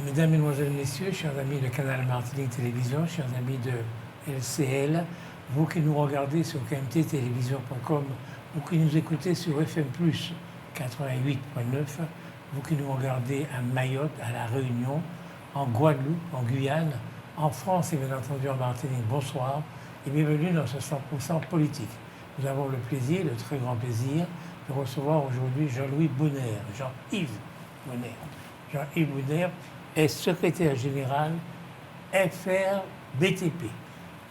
Mesdames, Mesdemoiselles, Messieurs, chers amis de Canal Martinique Télévision, chers amis de LCL, vous qui nous regardez sur kmttélévision.com, vous qui nous écoutez sur FM+, 88.9, vous qui nous regardez à Mayotte, à La Réunion, en Guadeloupe, en Guyane, en France et bien entendu en Martinique, bonsoir et bienvenue dans ce 100% politique. Nous avons le plaisir, le très grand plaisir, de recevoir aujourd'hui Jean-Louis Bonner, Jean-Yves Bonner. Jean-Yves Bonner est secrétaire général FRBTP.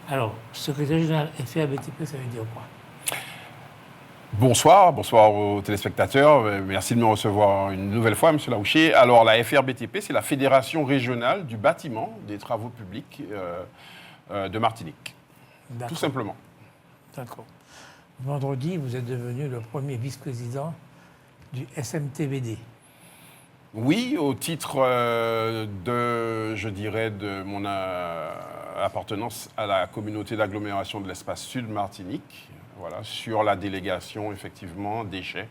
Alors, secrétaire général FRBTP, ça veut dire quoi? Bonsoir aux téléspectateurs. Merci de me recevoir une nouvelle fois, M. Laouché. Alors, la FRBTP, c'est la Fédération régionale du bâtiment des travaux publics de Martinique. Tout simplement. D'accord. Vendredi, vous êtes devenu le premier vice-président du SMTVD. Oui, au titre de mon appartenance à la communauté d'agglomération de l'espace sud Martinique, voilà, sur la délégation, effectivement, déchets,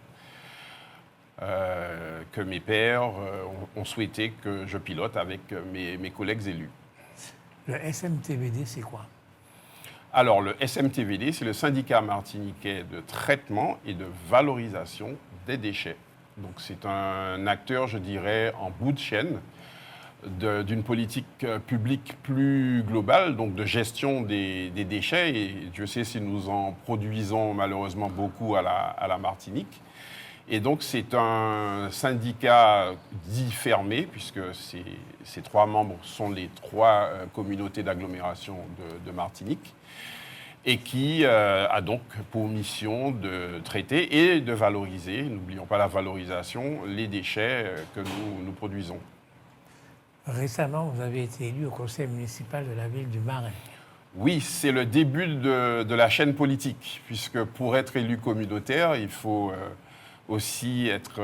que mes pairs ont souhaité que je pilote avec mes collègues élus. Le SMTVD, c'est quoi? Alors, le SMTVD, c'est le syndicat martiniquais de traitement et de valorisation des déchets. Donc, c'est un acteur, je dirais, en bout de chaîne d'une politique publique plus globale, donc de gestion des déchets. Et Dieu sait si nous en produisons malheureusement beaucoup à la Martinique. Et donc, c'est un syndicat dit fermé, puisque ces trois membres sont les trois communautés d'agglomération de Martinique, et qui a donc pour mission de traiter et de valoriser, n'oublions pas la valorisation, les déchets que nous produisons. Récemment, vous avez été élu au conseil municipal de la ville du Marin. Oui, c'est le début de la chaîne politique, puisque pour être élu communautaire, il faut aussi être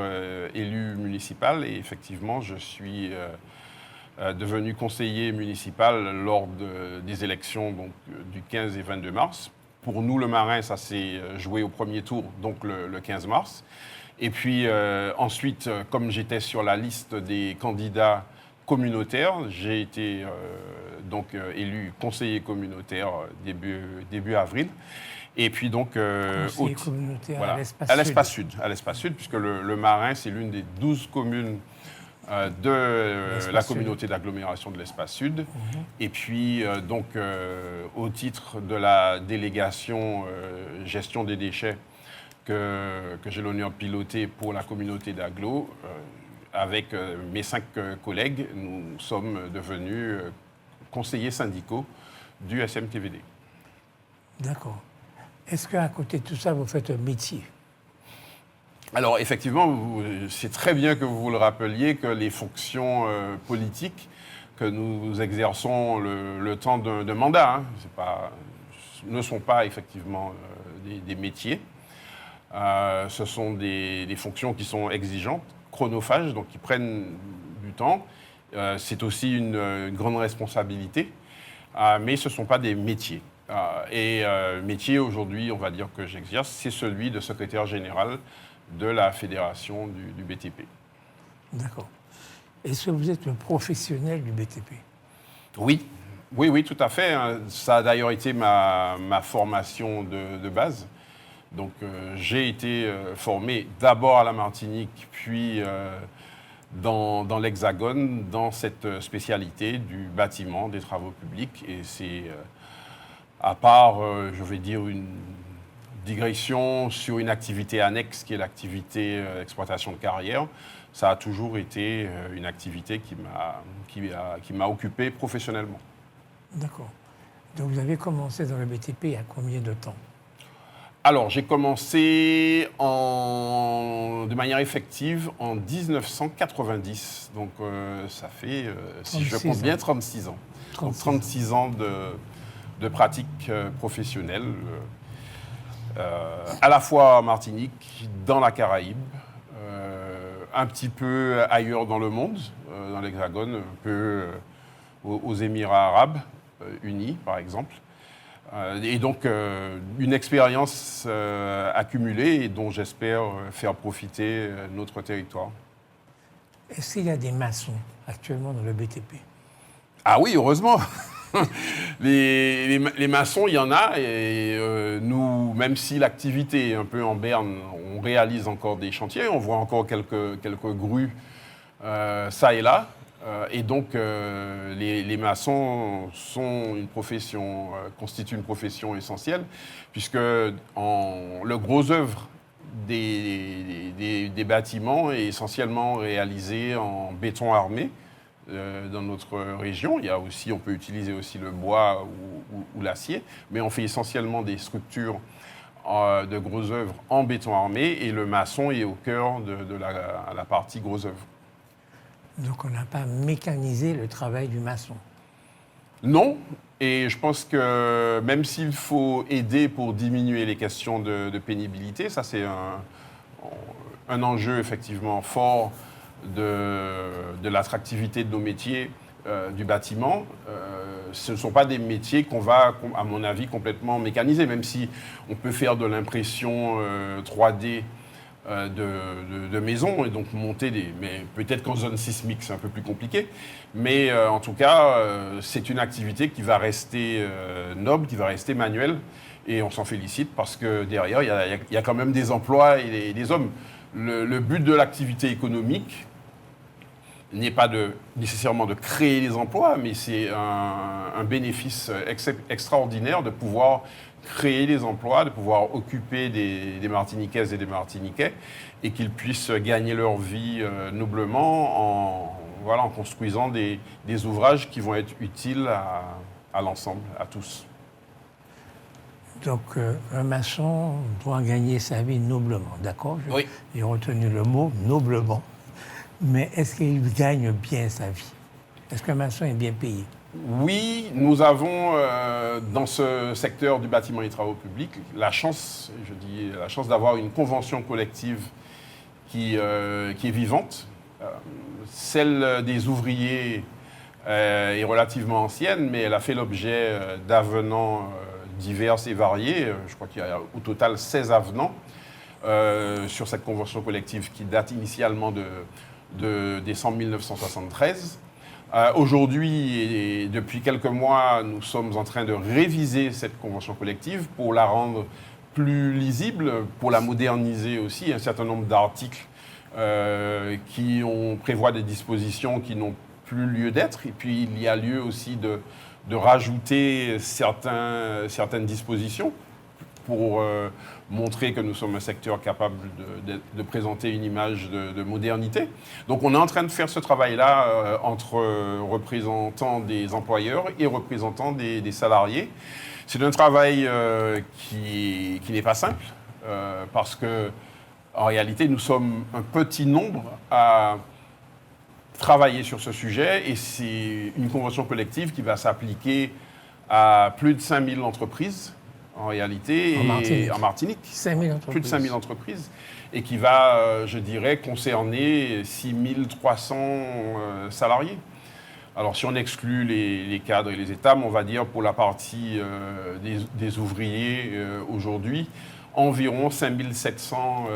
élu municipal. Et effectivement, je suis devenu conseiller municipal lors des élections donc, du 15 et 22 mars. Pour nous, le Marin, ça s'est joué au premier tour, donc le 15 mars. Et puis ensuite, comme j'étais sur la liste des candidats communautaires, j'ai été donc élu conseiller communautaire début avril. Et puis donc conseiller communautaire voilà, à l'espace sud. À l'espace sud, puisque le Marin, c'est l'une des 12 communes de la communauté d'agglomération de l'espace sud. Mmh. Et puis, donc, au titre de la délégation gestion des déchets que j'ai l'honneur de piloter pour la communauté d'agglo, avec mes 5 collègues, nous sommes devenus conseillers syndicaux du SMTVD. D'accord. Est-ce qu'à côté de tout ça, vous faites un métier? Alors, effectivement, c'est très bien que vous le rappeliez que les fonctions politiques que nous exerçons le temps d'un mandat ne sont pas effectivement des métiers. Ce sont des fonctions qui sont exigeantes, chronophages, donc qui prennent du temps. C'est aussi une grande responsabilité, mais ce ne sont pas des métiers. Métier, aujourd'hui, on va dire que j'exerce, c'est celui de secrétaire général de la fédération du BTP. D'accord. Est-ce que vous êtes un professionnel du BTP? Oui, tout à fait. Ça a d'ailleurs été ma formation de base. Donc, j'ai été formé d'abord à la Martinique, puis dans l'Hexagone, dans cette spécialité du bâtiment, des travaux publics. Et c'est, à part, je vais dire, une digression sur une activité annexe qui est l'activité exploitation de carrière, ça a toujours été une activité qui m'a occupé professionnellement. D'accord. Donc vous avez commencé dans le BTP il y a combien de temps? Alors, j'ai commencé de manière effective en 1990. Donc, ça fait, si je compte bien, 36 ans. 36 ans de pratique professionnelle, à la fois en Martinique, dans la Caraïbe, un petit peu ailleurs dans le monde, dans l'Hexagone, un peu aux Émirats arabes unis, par exemple. Et donc, une expérience accumulée et dont j'espère faire profiter notre territoire. Est-ce qu'il y a des maçons actuellement dans le BTP? Ah oui, heureusement. Les maçons, il y en a. Et nous, même si l'activité est un peu en berne, on réalise encore des chantiers. On voit encore quelques grues ça et là. Et donc, les maçons sont une profession, constituent une profession essentielle, puisque le gros œuvre des bâtiments est essentiellement réalisé en béton armé dans notre région. Il y a aussi, on peut utiliser aussi le bois ou l'acier, mais on fait essentiellement des structures de gros œuvres en béton armé, et le maçon est au cœur de la partie gros œuvres. Donc on n'a pas mécanisé le travail du maçon. Non, et je pense que même s'il faut aider pour diminuer les questions de pénibilité, ça c'est un enjeu effectivement fort de l'attractivité de nos métiers du bâtiment. Ce ne sont pas des métiers qu'on va, à mon avis, complètement mécaniser, même si on peut faire de l'impression 3D de maisons et donc monter mais peut-être qu'en zone sismique c'est un peu plus compliqué, mais en tout cas c'est une activité qui va rester noble, qui va rester manuelle, et on s'en félicite parce que derrière il y a quand même des emplois et des hommes. Le but de l'activité économique n'est pas nécessairement de créer des emplois, mais c'est un bénéfice extraordinaire de pouvoir créer des emplois, de pouvoir occuper des Martiniquaises et des Martiniquais, et qu'ils puissent gagner leur vie noblement en construisant des ouvrages qui vont être utiles à l'ensemble, à tous. Donc un maçon doit gagner sa vie noblement, d'accord? Oui. J'ai retenu le mot noblement. Mais est-ce qu'il gagne bien sa vie? Est-ce qu'un maçon est bien payé? Oui, nous avons dans ce secteur du bâtiment et travaux publics la chance d'avoir une convention collective qui est vivante. Celle des ouvriers est relativement ancienne, mais elle a fait l'objet d'avenants divers et variés. Je crois qu'il y a au total 16 avenants sur cette convention collective qui date initialement de décembre 1973. Aujourd'hui, et depuis quelques mois, nous sommes en train de réviser cette convention collective pour la rendre plus lisible, pour la moderniser aussi. Un certain nombre d'articles qui prévoient des dispositions qui n'ont plus lieu d'être. Et puis, il y a lieu aussi de rajouter certaines dispositions pour montrer que nous sommes un secteur capable de présenter une image de modernité. Donc on est en train de faire ce travail-là entre représentants des employeurs et représentants des salariés. C'est un travail qui n'est pas simple, parce que en réalité nous sommes un petit nombre à travailler sur ce sujet, et c'est une convention collective qui va s'appliquer à plus de 5000 entreprises. En réalité, en Martinique, 5 000 entreprises. Plus de 5 000 entreprises, et qui va, je dirais, concerner 6 300 salariés. Alors, si on exclut les cadres et les états, on va dire pour la partie des ouvriers aujourd'hui, environ 5 700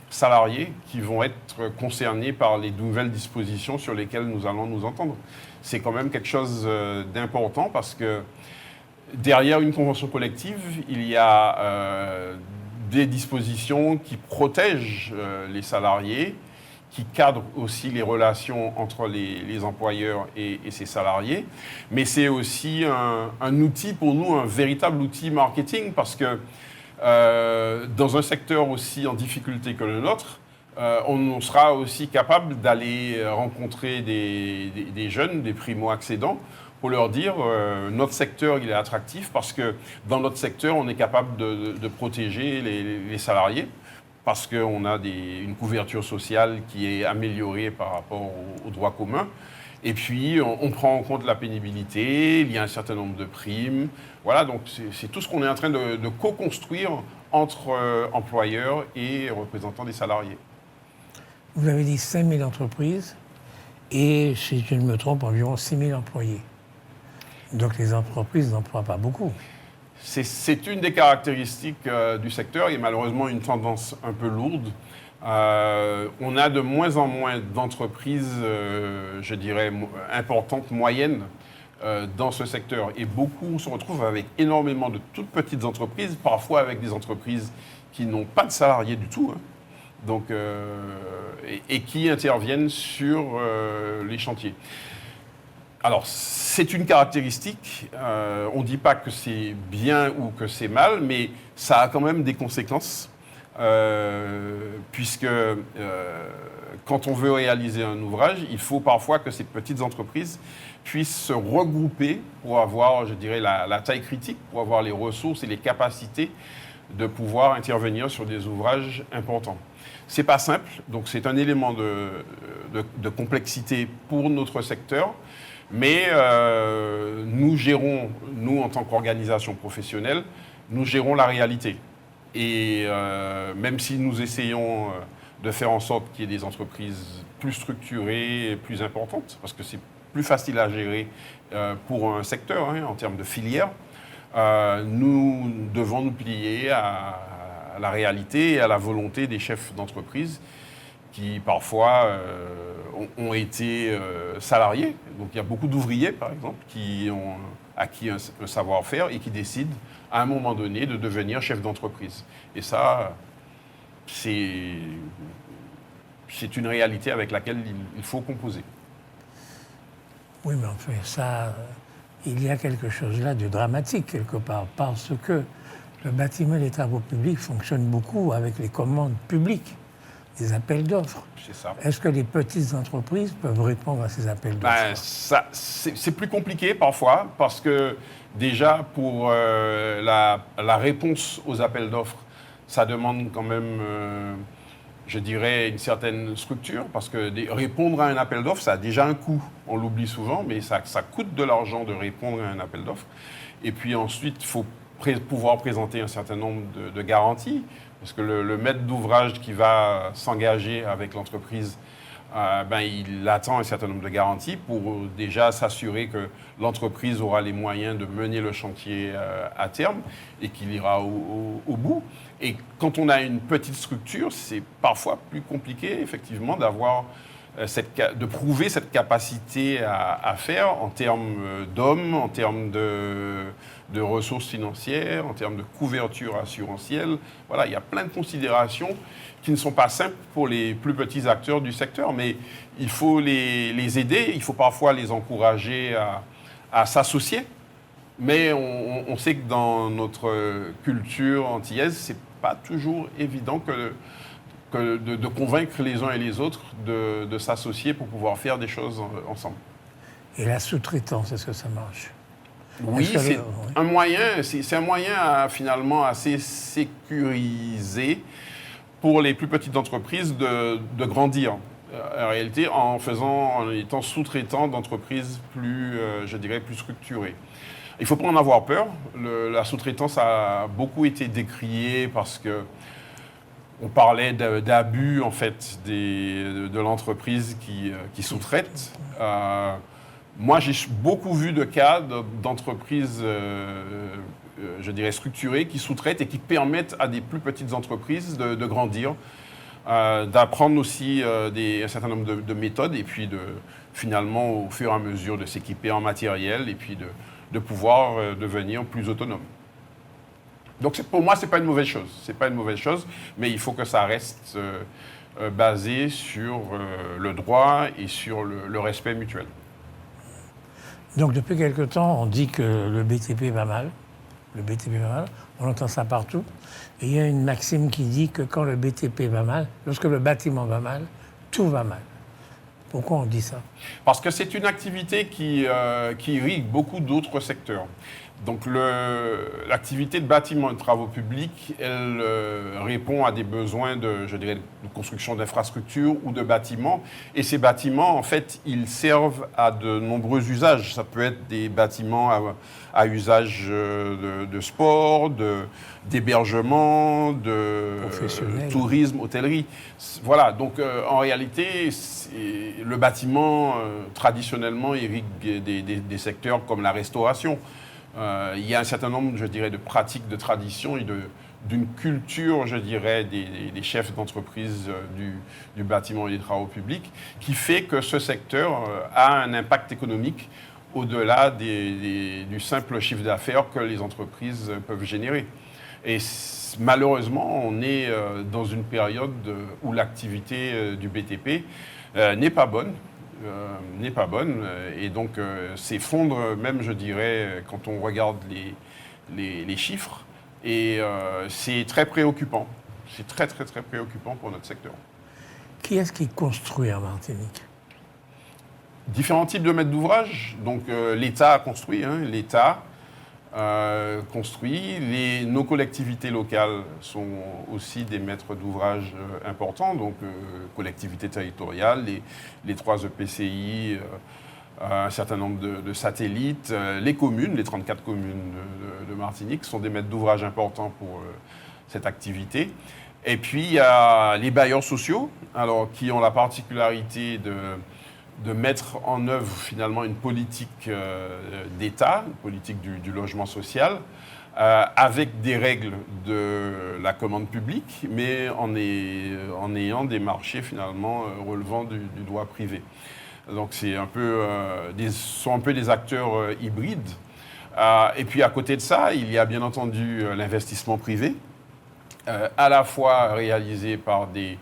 salariés qui vont être concernés par les nouvelles dispositions sur lesquelles nous allons nous entendre. C'est quand même quelque chose d'important, parce que derrière une convention collective, il y a des dispositions qui protègent les salariés, qui cadrent aussi les relations entre les employeurs et ces salariés. Mais c'est aussi un outil pour nous, un véritable outil marketing, parce que dans un secteur aussi en difficulté que le nôtre, on sera aussi capable d'aller rencontrer des jeunes, des primo-accédants, pour leur dire notre secteur il est attractif, parce que dans notre secteur on est capable de protéger les salariés, parce qu'on a une couverture sociale qui est améliorée par rapport aux droits communs. Et puis on prend en compte la pénibilité, il y a un certain nombre de primes. Voilà, donc c'est tout ce qu'on est en train de co-construire entre employeurs et représentants des salariés. Vous avez dit 5 000 entreprises et, si je ne me trompe, environ 6 000 employés. Donc les entreprises n'emploient pas beaucoup. C'est une des caractéristiques du secteur et malheureusement une tendance un peu lourde. On a de moins en moins d'entreprises, je dirais, importantes, moyennes, dans ce secteur. Et beaucoup se retrouvent avec énormément de toutes petites entreprises, parfois avec des entreprises qui n'ont pas de salariés du tout, hein. Donc, et qui interviennent sur les chantiers. Alors, c'est une caractéristique. On ne dit pas que c'est bien ou que c'est mal, mais ça a quand même des conséquences. Puisque quand on veut réaliser un ouvrage, il faut parfois que ces petites entreprises puissent se regrouper pour avoir, je dirais, la taille critique, pour avoir les ressources et les capacités de pouvoir intervenir sur des ouvrages importants. Ce n'est pas simple, donc c'est un élément de complexité pour notre secteur, mais nous gérons, nous en tant qu'organisation professionnelle, nous gérons la réalité. Et même si nous essayons de faire en sorte qu'il y ait des entreprises plus structurées et plus importantes, parce que c'est plus facile à gérer pour un secteur, hein, en termes de filière, nous devons nous plier à la réalité et à la volonté des chefs d'entreprise qui parfois ont été salariés. Donc il y a beaucoup d'ouvriers, par exemple, qui ont acquis un savoir-faire et qui décident à un moment donné de devenir chef d'entreprise. Et ça, c'est une réalité avec laquelle il faut composer. Oui, mais enfin, ça, il y a quelque chose là de dramatique, quelque part, parce que le bâtiment des travaux publics fonctionne beaucoup avec les commandes publiques, des appels d'offres. C'est ça. Est-ce que les petites entreprises peuvent répondre à ces appels d'offres? C'est plus compliqué parfois, parce que déjà, pour la réponse aux appels d'offres, ça demande quand même, je dirais, une certaine structure, parce que répondre à un appel d'offres, ça a déjà un coût. On l'oublie souvent, mais ça coûte de l'argent de répondre à un appel d'offres. Et puis ensuite, il faut pouvoir présenter un certain nombre de garanties, parce que le maître d'ouvrage qui va s'engager avec l'entreprise, il attend un certain nombre de garanties pour déjà s'assurer que l'entreprise aura les moyens de mener le chantier à terme et qu'il ira au bout. Et quand on a une petite structure, c'est parfois plus compliqué, effectivement, de prouver cette capacité à faire en termes d'hommes, en termes de ressources financières, en termes de couverture assurantielle. Voilà, il y a plein de considérations qui ne sont pas simples pour les plus petits acteurs du secteur, mais il faut les aider, il faut parfois les encourager à s'associer. Mais on sait que dans notre culture antillaise, c'est pas toujours évident de convaincre les uns et les autres de s'associer pour pouvoir faire des choses ensemble. Et la sous-traitance, est-ce que ça marche? Oui, c'est un moyen, finalement assez sécurisé pour les plus petites entreprises de grandir. En réalité, en étant sous-traitant d'entreprises plus, je dirais, plus structurées. Il ne faut pas en avoir peur. La sous-traitance a beaucoup été décriée parce que on parlait d'abus en fait de l'entreprise qui sous-traite. Moi, j'ai beaucoup vu de cas d'entreprises, je dirais, structurées qui sous-traitent et qui permettent à des plus petites entreprises de grandir, d'apprendre aussi un certain nombre de méthodes et puis finalement, au fur et à mesure, de s'équiper en matériel et puis de pouvoir devenir plus autonome. Donc pour moi, ce n'est pas une mauvaise chose. C'est pas une mauvaise chose, mais il faut que ça reste basé sur le droit et sur le respect mutuel. Donc depuis quelque temps, on dit que le BTP va mal. Le BTP va mal, on entend ça partout. Et il y a une maxime qui dit que quand le BTP va mal, lorsque le bâtiment va mal, tout va mal. Pourquoi on dit ça? Parce que c'est une activité qui irrigue beaucoup d'autres secteurs. Donc l'activité de bâtiment et de travaux publics, elle répond à des besoins de construction d'infrastructures ou de bâtiments. Et ces bâtiments, en fait, ils servent à de nombreux usages. Ça peut être des bâtiments à usage de sport, d'hébergement, de tourisme, hôtellerie. Voilà, donc en réalité, le bâtiment, traditionnellement, irrigue des secteurs comme la restauration. Il y a un certain nombre, je dirais, de pratiques, de traditions et d'une culture, je dirais, des chefs d'entreprise du bâtiment et des travaux publics, qui fait que ce secteur a un impact économique au-delà du simple chiffre d'affaires que les entreprises peuvent générer. Et malheureusement, on est dans une période où l'activité du BTP n'est pas bonne. Et donc s'effondre même, je dirais, quand on regarde les chiffres. Et c'est très préoccupant. C'est très, très, très préoccupant pour notre secteur. Qui est-ce qui construit en Martinique? Différents types de maîtres d'ouvrage. Donc l'État a construit, l'État construit. Nos collectivités locales sont aussi des maîtres d'ouvrage importants. Donc collectivités territoriales, les 3 EPCI, un certain nombre de satellites, les communes, les 34 communes de Martinique sont des maîtres d'ouvrage importants pour cette activité. Et puis il y a les bailleurs sociaux, alors, qui ont la particularité de mettre en œuvre finalement une politique d'État, une politique du logement social, avec des règles de la commande publique, mais en ayant des marchés finalement relevant du droit privé. Donc c'est sont un peu des acteurs hybrides. Et puis à côté de ça, il y a bien entendu l'investissement privé, à la fois réalisé par des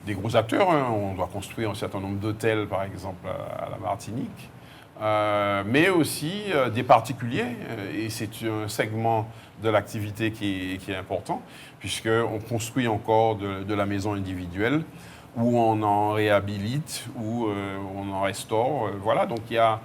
gros acteurs. On doit construire un certain nombre d'hôtels, par exemple, à la Martinique, mais aussi des particuliers. Et c'est un segment de l'activité qui est important, puisqu'on construit encore de la maison individuelle, où on en réhabilite, où on en restaure. Voilà, donc il y a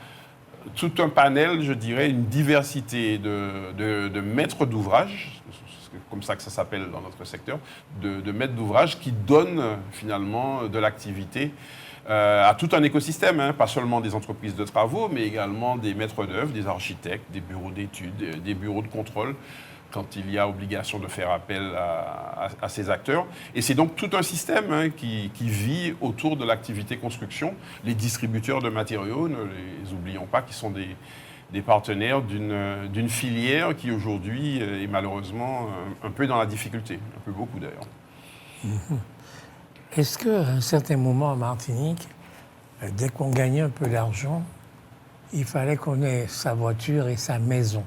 tout un panel, je dirais, une diversité de maîtres d'ouvrage, c'est comme ça que ça s'appelle dans notre secteur, de maîtres d'ouvrage qui donnent finalement de l'activité à tout un écosystème, pas seulement des entreprises de travaux, mais également des maîtres d'œuvre, des architectes, des bureaux d'études, des bureaux de contrôle, quand il y a obligation de faire appel à ces acteurs. Et c'est donc tout un système qui vit autour de l'activité construction. Les distributeurs de matériaux, ne les oublions pas, qui sont des partenaires d'une filière qui aujourd'hui est malheureusement un peu dans la difficulté, un peu beaucoup d'ailleurs. Est-ce qu'à un certain moment en Martinique, dès qu'on gagnait un peu d'argent, il fallait qu'on ait sa voiture et sa maison?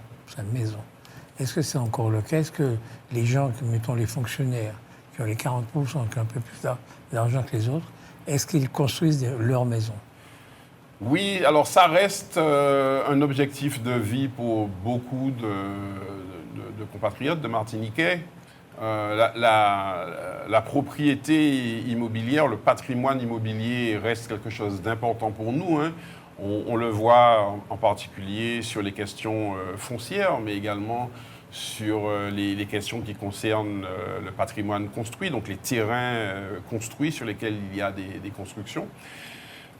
Est-ce que c'est encore le cas? Est-ce que les gens, mettons les fonctionnaires, qui ont les 40%, qui ont un peu plus d'argent que les autres, est-ce qu'ils construisent leur maison? Oui, alors ça reste un objectif de vie pour beaucoup de compatriotes, de Martiniquais. La propriété immobilière, le patrimoine immobilier reste quelque chose d'important pour nous. On le voit en particulier sur les questions foncières, mais également sur les questions qui concernent le patrimoine construit, donc les terrains construits sur lesquels il y a des constructions.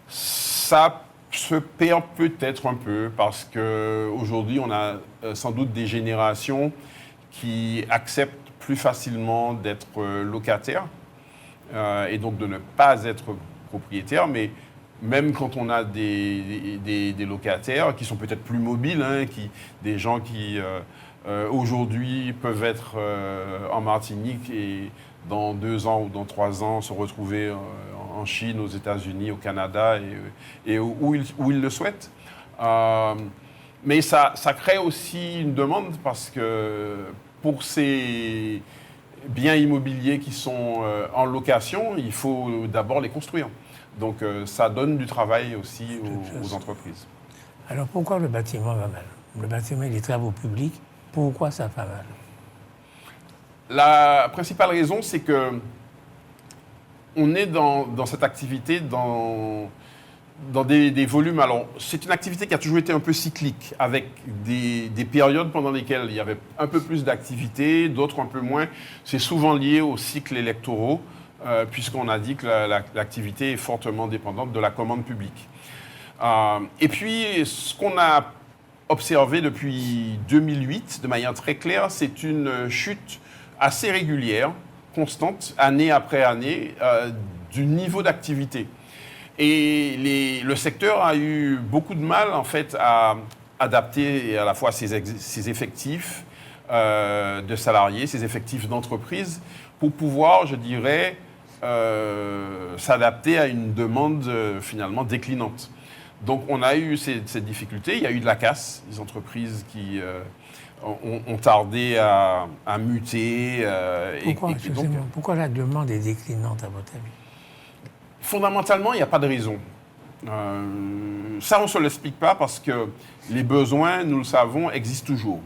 Ça se perd peut-être un peu parce qu'aujourd'hui, on a sans doute des générations qui acceptent plus facilement d'être locataires et donc de ne pas être propriétaires, mais même quand on a des locataires qui sont peut-être plus mobiles, des gens qui aujourd'hui peuvent être en Martinique et dans 2 ans ou dans 3 ans se retrouver en Chine, aux États-Unis, au Canada et où ils le souhaitent. Mais ça crée aussi une demande parce que pour ces biens immobiliers qui sont en location, il faut d'abord les construire. Donc ça donne du travail aussi aux entreprises. Alors pourquoi le bâtiment va mal? Le bâtiment et les travaux publics, pourquoi ça va mal? La principale raison, c'est que on est dans cette activité dans des volumes. Alors, c'est une activité qui a toujours été un peu cyclique, avec des périodes pendant lesquelles il y avait un peu plus d'activité, d'autres un peu moins. C'est souvent lié aux cycles électoraux, puisqu'on a dit que l'activité est fortement dépendante de la commande publique. Et puis, ce qu'on a observé depuis 2008, de manière très claire, c'est une chute assez régulière, constante, année après année, du niveau d'activité. Et le secteur a eu beaucoup de mal, en fait, à adapter à la fois ses effectifs de salariés, ses effectifs d'entreprise, pour pouvoir, je dirais, s'adapter à une demande finalement déclinante. Donc on a eu ces difficultés, il y a eu de la casse, des entreprises qui ont tardé à muter. Pourquoi la demande est déclinante à votre avis? Fondamentalement, il n'y a pas de raison. Ça, on ne se l'explique pas parce que les besoins, nous le savons, existent toujours.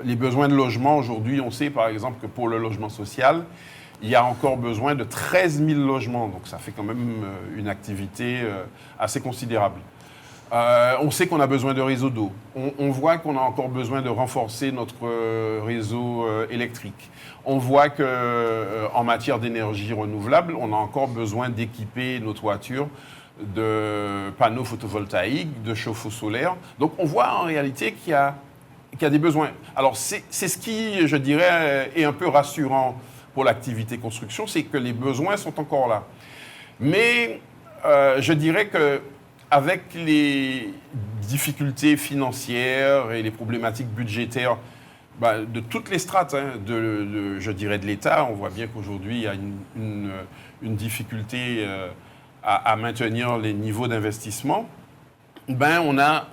Les besoins de logement, aujourd'hui, on sait par exemple que pour le logement social, il y a encore besoin de 13 000 logements. Donc ça fait quand même une activité assez considérable. On sait qu'on a besoin de réseaux d'eau. On voit qu'on a encore besoin de renforcer notre réseau électrique. On voit qu'en matière d'énergie renouvelable, on a encore besoin d'équiper nos toitures de panneaux photovoltaïques, de chauffe-eau solaires. Donc on voit en réalité qu'il y a des besoins. Alors c'est ce qui, je dirais, est un peu rassurant pour l'activité construction, c'est que les besoins sont encore là. Mais je dirais que avec les difficultés financières et les problématiques budgétaires de toutes les strates, je dirais de l'État, on voit bien qu'aujourd'hui, il y a une difficulté à maintenir les niveaux d'investissement. On a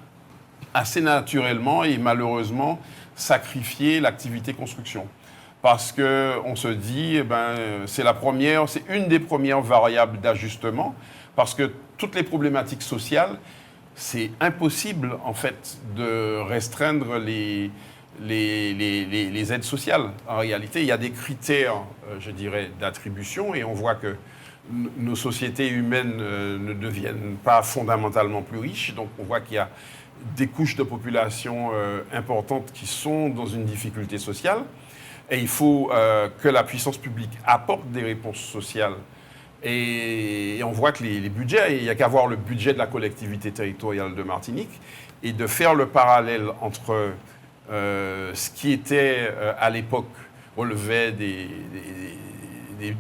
assez naturellement et malheureusement sacrifié l'activité construction. Parce qu'on se dit, c'est une des premières variables d'ajustement, parce que toutes les problématiques sociales, c'est impossible, en fait, de restreindre les aides sociales. En réalité, il y a des critères, je dirais, d'attribution, et on voit que nos sociétés humaines ne deviennent pas fondamentalement plus riches. Donc, on voit qu'il y a des couches de population importantes qui sont dans une difficulté sociale. Et il faut que la puissance publique apporte des réponses sociales. Et on voit que les budgets, il n'y a qu'à voir le budget de la collectivité territoriale de Martinique et de faire le parallèle entre ce qui était à l'époque relevait des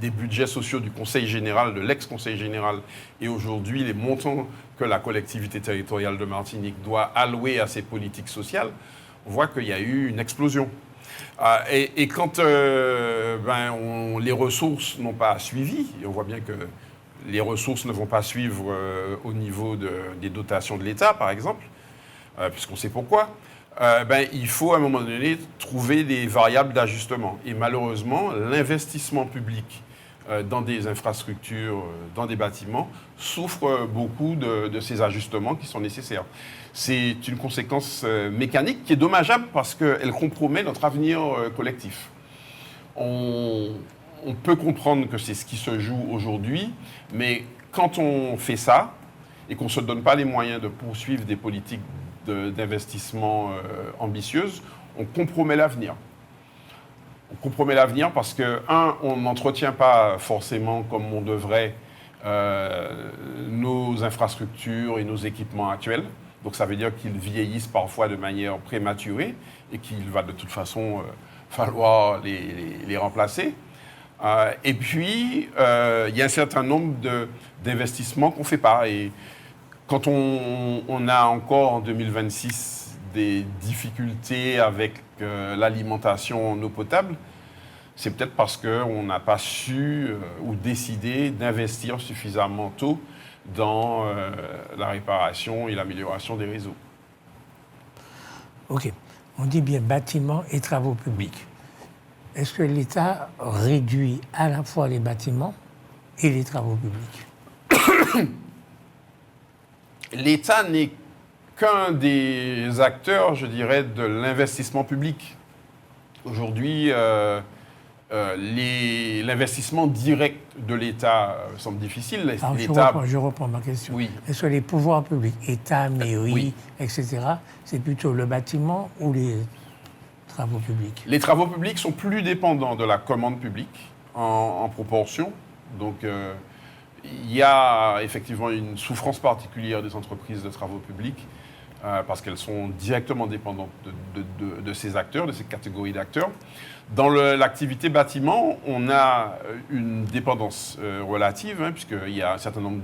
budgets sociaux du Conseil général, de l'ex-Conseil général, et aujourd'hui les montants que la collectivité territoriale de Martinique doit allouer à ces politiques sociales, on voit qu'il y a eu une explosion. Et quand les ressources n'ont pas suivi, et on voit bien que les ressources ne vont pas suivre au niveau des dotations de l'État, par exemple, puisqu'on sait pourquoi, il faut à un moment donné trouver des variables d'ajustement. Et malheureusement, l'investissement public dans des infrastructures, dans des bâtiments, souffre beaucoup de ces ajustements qui sont nécessaires. C'est une conséquence mécanique qui est dommageable parce qu'elle compromet notre avenir collectif. On peut comprendre que c'est ce qui se joue aujourd'hui, mais quand on fait ça et qu'on ne se donne pas les moyens de poursuivre des politiques d'investissement ambitieuses, on compromet l'avenir. On compromet l'avenir parce que, on n'entretient pas forcément comme on devrait nos infrastructures et nos équipements actuels. Donc ça veut dire qu'ils vieillissent parfois de manière prématurée et qu'il va de toute façon falloir les remplacer. Et puis, il y a un certain nombre d'investissements qu'on ne fait pas. Et quand on a encore en 2026 des difficultés avec l'alimentation en eau potable, c'est peut-être parce qu'on n'a pas su ou décidé d'investir suffisamment tôt dans la réparation et l'amélioration des réseaux. OK. On dit bien bâtiments et travaux publics. Est-ce que l'État réduit à la fois les bâtiments et les travaux publics? L'État n'est qu'un des acteurs, je dirais, de l'investissement public. Aujourd'hui, l'investissement direct de l'État semble difficile. Alors, je reprends ma question. Oui. Est-ce que les pouvoirs publics, État, mairie, oui, etc., c'est plutôt le bâtiment ou les travaux publics? Les travaux publics sont plus dépendants de la commande publique en proportion. Donc, il y a effectivement une souffrance particulière des entreprises de travaux publics parce qu'elles sont directement dépendantes de ces acteurs, de ces catégories d'acteurs. Dans l'activité bâtiment, on a une dépendance relative, puisqu'il y a un certain nombre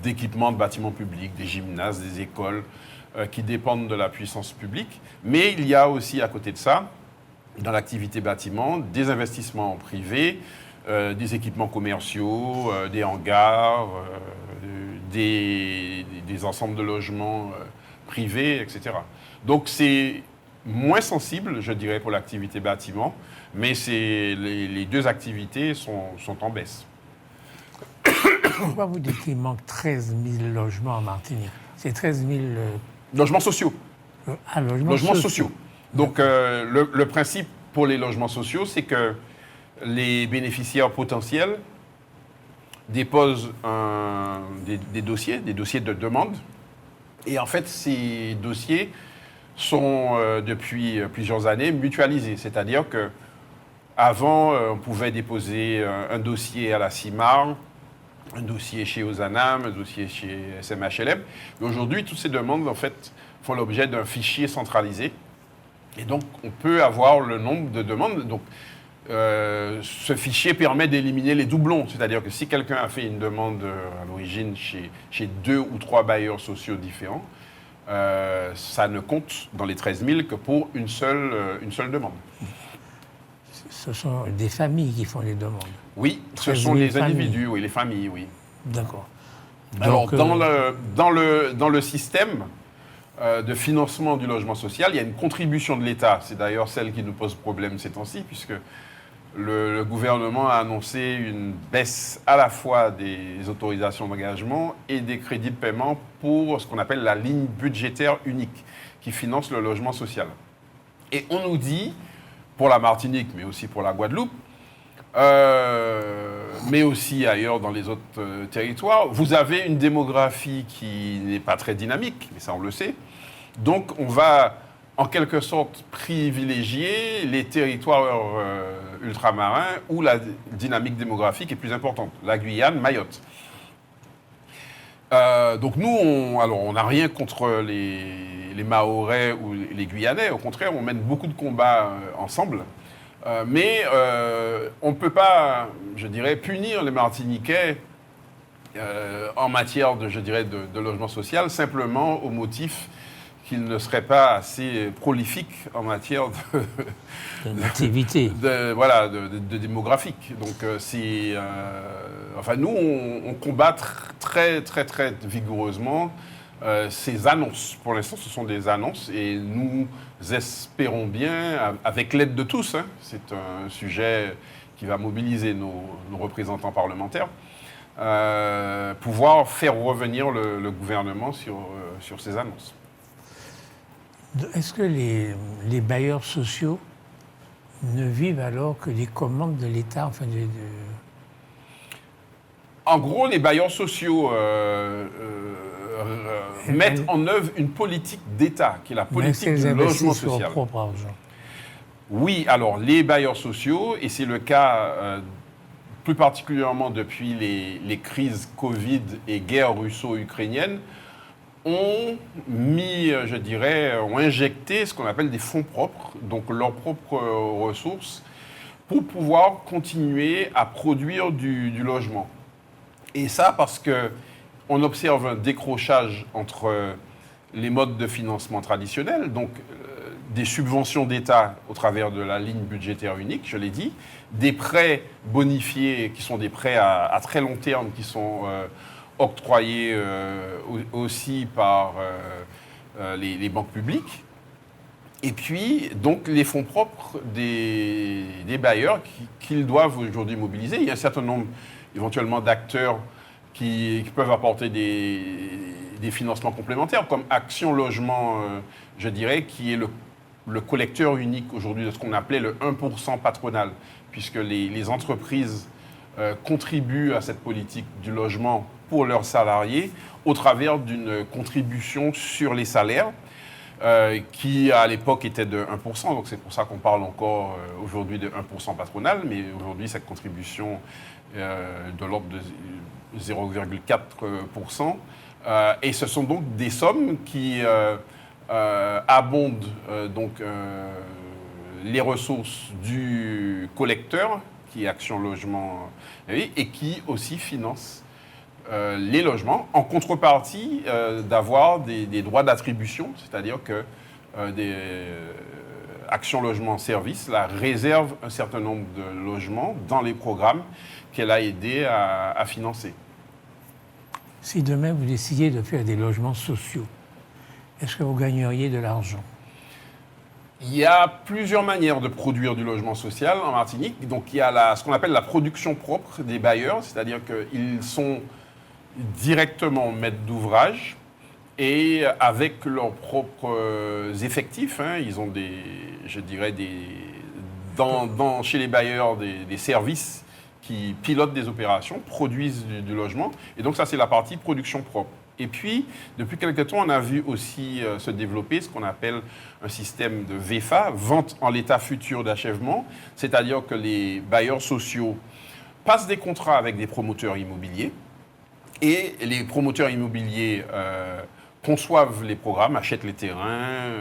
d'équipements de bâtiments publics, des gymnases, des écoles, qui dépendent de la puissance publique. Mais il y a aussi, à côté de ça, dans l'activité bâtiment, des investissements privés, des équipements commerciaux, des hangars, des ensembles de logements privés, etc. Donc c'est moins sensible, je dirais, pour l'activité bâtiment, mais les deux activités sont en baisse. Pourquoi vous dites qu'il manque 13 000 logements en Martinique? C'est 13 000... Logements sociaux. Logements sociaux. Donc le principe pour les logements sociaux, c'est que les bénéficiaires potentiels déposent des dossiers de demande. Et en fait, ces dossiers sont, depuis plusieurs années, mutualisés. C'est-à-dire qu'avant, on pouvait déposer un dossier à la CIMAR, un dossier chez Ozanam, un dossier chez SMHLM. Mais aujourd'hui, toutes ces demandes, en fait, font l'objet d'un fichier centralisé. Et donc, on peut avoir le nombre de demandes. Donc, ce fichier permet d'éliminer les doublons. C'est-à-dire que si quelqu'un a fait une demande à l'origine chez 2 ou 3 bailleurs sociaux différents, ça ne compte dans les 13 000 que pour une seule demande. Ce sont des familles qui font les demandes. Oui, ce sont les individus, oui, les familles, oui. D'accord. Alors, dans le système de financement du logement social, il y a une contribution de l'État. C'est d'ailleurs celle qui nous pose problème ces temps-ci, puisque le gouvernement a annoncé une baisse à la fois des autorisations d'engagement et des crédits de paiement pour ce qu'on appelle la ligne budgétaire unique, qui finance le logement social. Et on nous dit, pour la Martinique, mais aussi pour la Guadeloupe, mais aussi ailleurs dans les autres territoires, vous avez une démographie qui n'est pas très dynamique, mais ça on le sait. Donc on va en quelque sorte privilégier les territoires ultramarins où la dynamique démographique est plus importante, la Guyane, Mayotte. Donc nous, on n'a rien contre les Mahorais ou les Guyanais, au contraire, on mène beaucoup de combats ensemble. Mais on ne peut pas, je dirais, punir les Martiniquais en matière de logement social, simplement au motif qu'ils ne seraient pas assez prolifiques en matière d'activité. de démographique. Donc nous, on combat très, très, très vigoureusement ces annonces. Pour l'instant, ce sont des annonces et nous espérons bien, avec l'aide de tous, c'est un sujet qui va mobiliser nos représentants parlementaires, pouvoir faire revenir le gouvernement sur ces annonces. Est-ce que les bailleurs sociaux ne vivent alors que des commandes de l'État, En gros, les bailleurs sociaux mettent en œuvre une politique d'État, qui est la politique du logement social. Leur propre argent. Oui, alors les bailleurs sociaux, et c'est le cas plus particulièrement depuis les crises Covid et guerre russo-ukrainienne, ont injecté ce qu'on appelle des fonds propres, donc leurs propres ressources, pour pouvoir continuer à produire du logement. Et ça parce qu'on observe un décrochage entre les modes de financement traditionnels, donc des subventions d'État au travers de la ligne budgétaire unique, je l'ai dit, des prêts bonifiés qui sont des prêts à très long terme qui sont octroyés aussi par les banques publiques. Et puis, donc, les fonds propres des bailleurs qu'ils doivent aujourd'hui mobiliser. Il y a un certain nombre, éventuellement, d'acteurs qui peuvent apporter des financements complémentaires, comme Action Logement, je dirais, qui est le collecteur unique aujourd'hui de ce qu'on appelait le 1% patronal, puisque les entreprises contribuent à cette politique du logement pour leurs salariés au travers d'une contribution sur les salaires qui, à l'époque, était de 1%. Donc, c'est pour ça qu'on parle encore aujourd'hui de 1% patronal, mais aujourd'hui, cette contribution de l'ordre de 0,4%. Et ce sont donc des sommes qui abondent les ressources du collecteur, qui est Action Logement, et qui aussi finance les logements en contrepartie d'avoir des droits d'attribution, c'est-à-dire que des Action Logement Service la réserve un certain nombre de logements dans les programmes qu'elle a aidé à financer. Si demain vous décidiez de faire des logements sociaux, est-ce que vous gagneriez de l'argent? Il y a plusieurs manières de produire du logement social en Martinique. Donc il y a ce qu'on appelle la production propre des bailleurs, c'est-à-dire qu'ils sont directement maîtres d'ouvrage et avec leurs propres effectifs. Ils ont chez les bailleurs des services qui pilotent des opérations, produisent du logement. Et donc ça, c'est la partie production propre. Et puis, depuis quelque temps, on a vu aussi se développer ce qu'on appelle un système de VFA, vente en l'état futur d'achèvement, c'est-à-dire que les bailleurs sociaux passent des contrats avec des promoteurs immobiliers et les promoteurs immobiliers conçoivent les programmes, achètent les terrains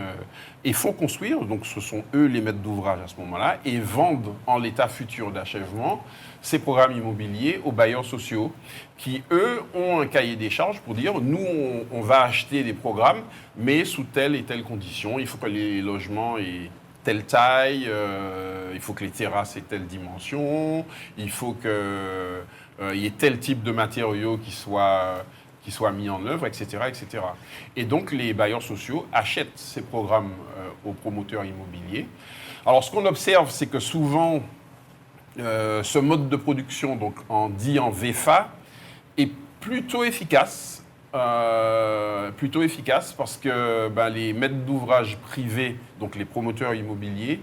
et font construire, donc ce sont eux les maîtres d'ouvrage à ce moment-là, et vendent en l'état futur d'achèvement ces programmes immobiliers aux bailleurs sociaux qui, eux, ont un cahier des charges pour dire, nous, on va acheter des programmes, mais sous telle et telle condition. Il faut que les logements aient telle taille, il faut que les terrasses aient telle dimension, il faut qu'il y ait tel type de matériaux qui soit mis en œuvre, etc., etc. Et donc, les bailleurs sociaux achètent ces programmes aux promoteurs immobiliers. Alors, ce qu'on observe, c'est que souvent, ce mode de production, donc en VFA, est plutôt efficace parce que les maîtres d'ouvrage privés, donc les promoteurs immobiliers,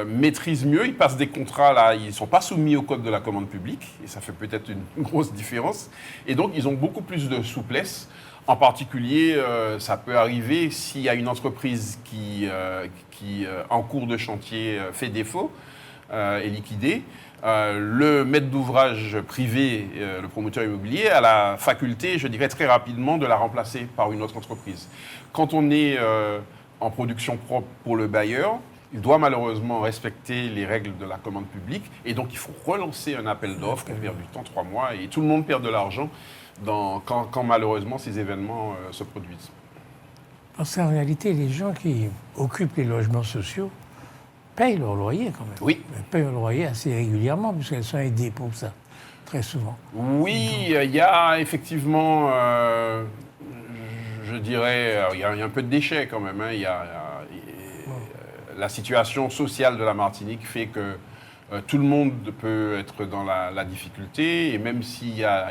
maîtrisent mieux, ils passent des contrats, là, ils ne sont pas soumis au code de la commande publique, et ça fait peut-être une grosse différence, et donc ils ont beaucoup plus de souplesse. En particulier, ça peut arriver s'il y a une entreprise qui en cours de chantier, fait défaut, est liquidée. Le maître d'ouvrage privé, le promoteur immobilier, a la faculté, je dirais très rapidement, de la remplacer par une autre entreprise. Quand on est en production propre pour le bailleur, il doit malheureusement respecter les règles de la commande publique et donc il faut relancer un appel d'offres, on perd du temps, 3 mois, et tout le monde perd de l'argent quand malheureusement ces événements se produisent. Parce qu'en réalité, les gens qui occupent les logements sociaux payent leur loyer quand même. Oui. Ils payent leur loyer assez régulièrement puisqu'elles sont aidées pour ça, très souvent. Oui, il y a effectivement, je dirais, il y a un peu de déchets quand même. La situation sociale de la Martinique fait que tout le monde peut être dans la difficulté, et même s'il y a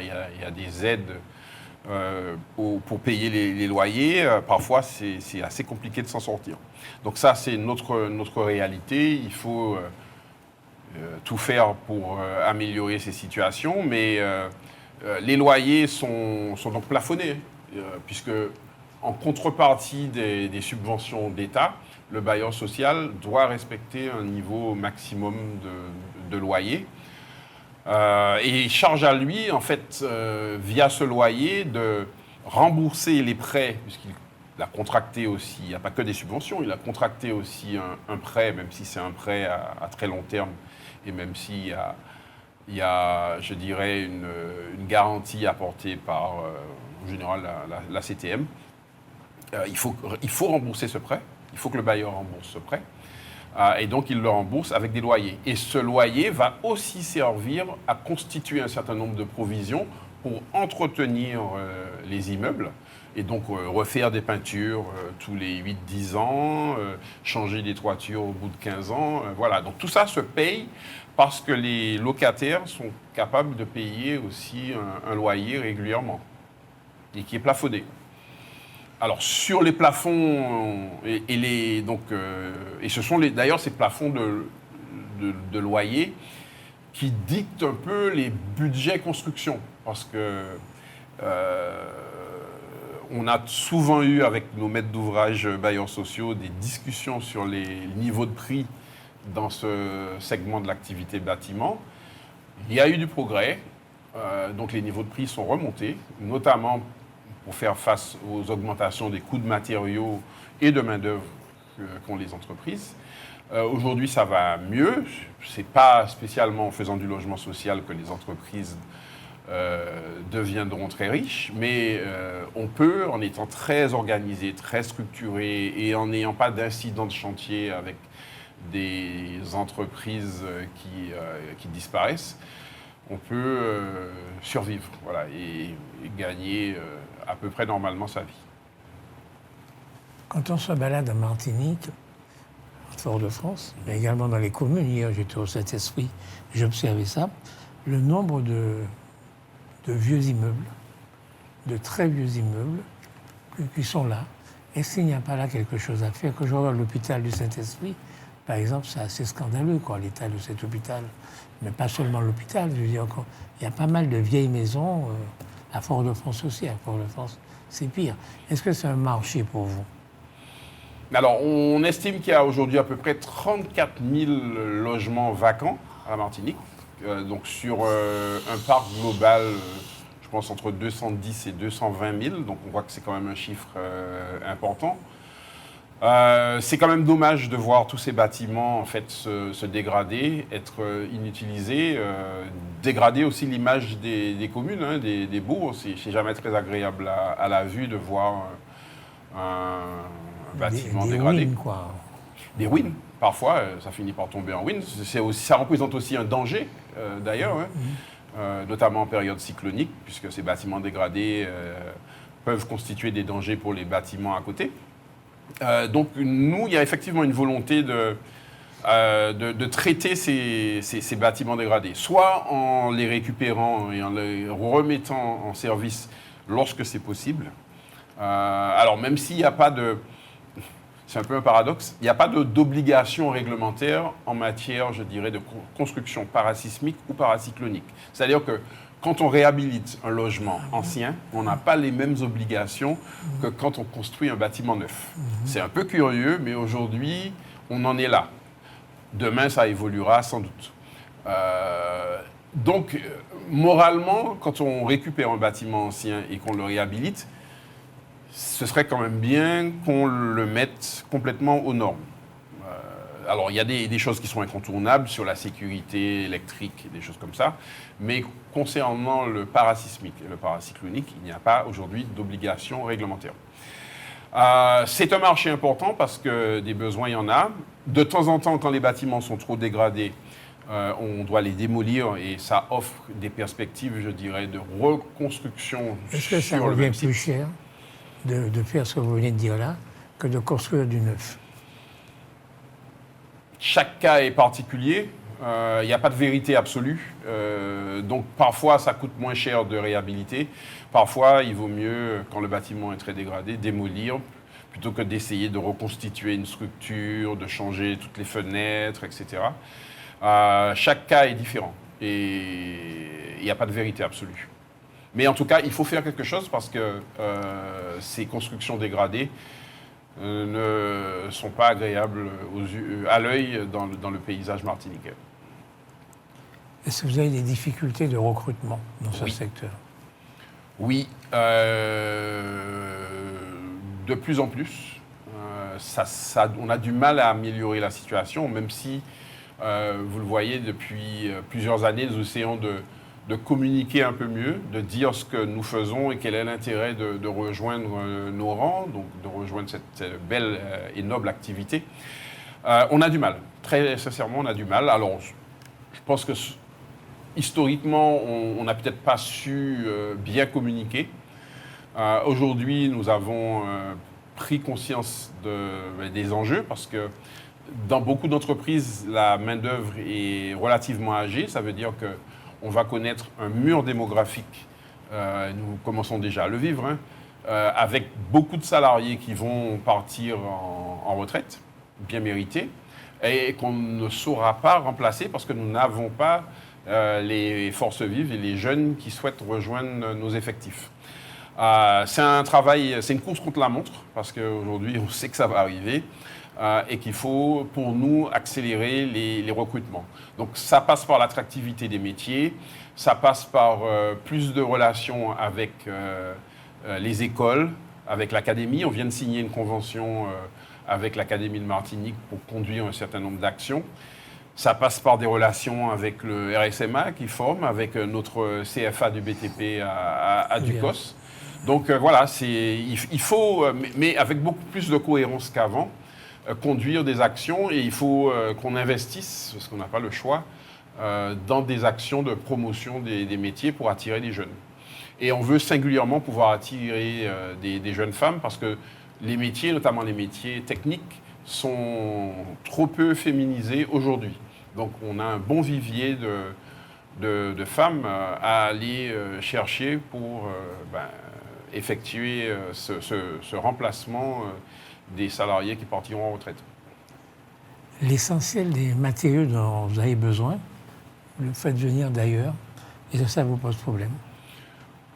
des aides pour payer les loyers, parfois c'est assez compliqué de s'en sortir. Donc ça, c'est notre réalité. Il faut tout faire pour améliorer ces situations, mais les loyers sont donc plafonnés, puisque en contrepartie des subventions d'État, le bailleur social doit respecter un niveau maximum de loyer. Et il charge à lui, en fait, via ce loyer, de rembourser les prêts, puisqu'il a contracté aussi, il n'y a pas que des subventions, il a contracté aussi un prêt, même si c'est un prêt à très long terme, et même s'il y a, je dirais, une garantie apportée par, en général, la CTM. Il faut rembourser ce prêt. Il faut que le bailleur rembourse ce prêt. Et donc, il le rembourse avec des loyers. Et ce loyer va aussi servir à constituer un certain nombre de provisions pour entretenir les immeubles. Et donc, refaire des peintures tous les 8-10 ans, changer des toitures au bout de 15 ans. Voilà. Donc, tout ça se paye parce que les locataires sont capables de payer aussi un loyer régulièrement et qui est plafonné. Alors, sur les plafonds, et ce sont d'ailleurs ces plafonds de loyer qui dictent un peu les budgets construction. Parce que on a souvent eu, avec nos maîtres d'ouvrage bailleurs sociaux, des discussions sur les niveaux de prix dans ce segment de l'activité bâtiment. Il y a eu du progrès, donc les niveaux de prix sont remontés, notamment pour faire face aux augmentations des coûts de matériaux et de main-d'œuvre qu'ont les entreprises. Aujourd'hui, ça va mieux. Ce n'est pas spécialement en faisant du logement social que les entreprises deviendront très riches, mais on peut, en étant très organisé, très structuré et en n'ayant pas d'incidents de chantier avec des entreprises qui disparaissent, on peut survivre, voilà, et gagner à peu près normalement sa vie. Quand on se balade en Martinique, en Fort-de-France, mais également dans les communes, hier j'étais au Saint-Esprit, j'observais ça, le nombre de vieux immeubles, de très vieux immeubles, qui sont là. Est-ce qu'il n'y a pas là quelque chose à faire? Quand je regarde l'hôpital du Saint-Esprit, par exemple, c'est assez scandaleux, quoi, l'état de cet hôpital. Mais pas seulement l'hôpital, je veux dire, il y a pas mal de vieilles maisons, à Fort-de-France aussi, à Fort-de-France, c'est pire. Est-ce que c'est un marché pour vous? Alors, on estime qu'il y a aujourd'hui à peu près 34 000 logements vacants à Martinique. Donc, sur un parc global, je pense entre 210 et 220 000. Donc, on voit que c'est quand même un chiffre important. C'est quand même dommage de voir tous ces bâtiments en fait se dégrader, être inutilisés, dégrader aussi l'image des communes, hein, des bourgs. C'est jamais très agréable à la vue de voir un bâtiment dégradé. Ruines, quoi. Des ruines, parfois, ça finit par tomber en ruines. Ça représente aussi un danger, d'ailleurs, hein, notamment en période cyclonique, puisque ces bâtiments dégradés peuvent constituer des dangers pour les bâtiments à côté. Donc, nous, il y a effectivement une volonté de traiter ces bâtiments dégradés, soit en les récupérant et en les remettant en service lorsque c'est possible. Alors, même s'il n'y a pas de... C'est un peu un paradoxe. Il n'y a pas d'obligation réglementaire en matière, je dirais, de construction parasismique ou paracyclonique. C'est-à-dire que quand on réhabilite un logement ancien, on n'a pas les mêmes obligations que quand on construit un bâtiment neuf. C'est un peu curieux, mais aujourd'hui, on en est là. Demain, ça évoluera sans doute. Donc, moralement, quand on récupère un bâtiment ancien et qu'on le réhabilite, ce serait quand même bien qu'on le mette complètement aux normes. Alors, il y a des choses qui sont incontournables sur la sécurité électrique, des choses comme ça, mais concernant le parasismique et le paracyclonique, il n'y a pas aujourd'hui d'obligation réglementaire. C'est un marché important parce que des besoins, il y en a. De temps en temps, quand les bâtiments sont trop dégradés, on doit les démolir et ça offre des perspectives, je dirais, de reconstruction. Est-ce que ça revient plus cher de faire ce que vous venez de dire là que de construire du neuf? Chaque cas est particulier. Il n'y a pas de vérité absolue. Donc parfois, ça coûte moins cher de réhabiliter. Parfois, il vaut mieux, quand le bâtiment est très dégradé, démolir plutôt que d'essayer de reconstituer une structure, de changer toutes les fenêtres, etc. Chaque cas est différent et il n'y a pas de vérité absolue. Mais en tout cas, il faut faire quelque chose parce que ces constructions dégradées ne sont pas agréables à l'œil dans le paysage martiniquais. Est-ce que vous avez des difficultés de recrutement dans ce secteur? Oui, de plus en plus. On a du mal à améliorer la situation, même si, vous le voyez, depuis plusieurs années, nous essayons de communiquer un peu mieux, de dire ce que nous faisons et quel est l'intérêt de rejoindre nos rangs, donc de rejoindre cette belle et noble activité. On a du mal, très sincèrement, on a du mal. Alors, je pense que historiquement, on n'a peut-être pas su bien communiquer. Aujourd'hui, nous avons pris conscience des enjeux parce que dans beaucoup d'entreprises, la main-d'œuvre est relativement âgée. Ça veut dire qu'on va connaître un mur démographique. Nous commençons déjà à le vivre, hein, avec beaucoup de salariés qui vont partir en retraite, bien méritée, et qu'on ne saura pas remplacer parce que nous n'avons pas les forces vives et les jeunes qui souhaitent rejoindre nos effectifs. C'est un travail, c'est une course contre la montre, parce qu'aujourd'hui, on sait que ça va arriver, et qu'il faut, pour nous, accélérer les recrutements. Donc, ça passe par l'attractivité des métiers, ça passe par plus de relations avec les écoles, avec l'académie. On vient de signer une convention avec l'Académie de Martinique pour conduire un certain nombre d'actions. Ça passe par des relations avec le RSMA qui forme, avec notre CFA du BTP à Ducos. Donc voilà, il faut, mais avec beaucoup plus de cohérence qu'avant, conduire des actions et il faut qu'on investisse, parce qu'on n'a pas le choix, dans des actions de promotion des métiers pour attirer des jeunes. Et on veut singulièrement pouvoir attirer des jeunes femmes parce que les métiers, notamment les métiers techniques, sont trop peu féminisés aujourd'hui. Donc on a un bon vivier de femmes à aller chercher pour effectuer ce remplacement des salariés qui partiront en retraite. L'essentiel des matériaux dont vous avez besoin, vous le faites venir d'ailleurs, et ça vous pose problème?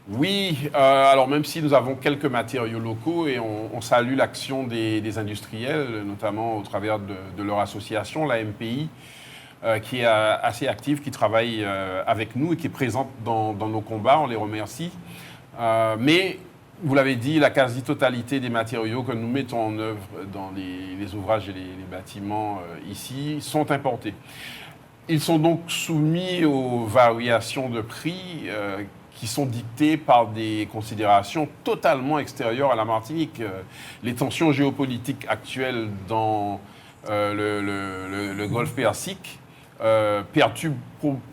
Oui, alors même si nous avons quelques matériaux locaux et on salue l'action des industriels, notamment au travers de leur association, la MPI, qui est assez active, qui travaille avec nous et qui est présente dans nos combats, on les remercie. Mais, vous l'avez dit, la quasi-totalité des matériaux que nous mettons en œuvre dans les ouvrages et les bâtiments ici sont importés. Ils sont donc soumis aux variations de prix qui sont dictées par des considérations totalement extérieures à la Martinique. Les tensions géopolitiques actuelles dans le Golfe Persique perturbent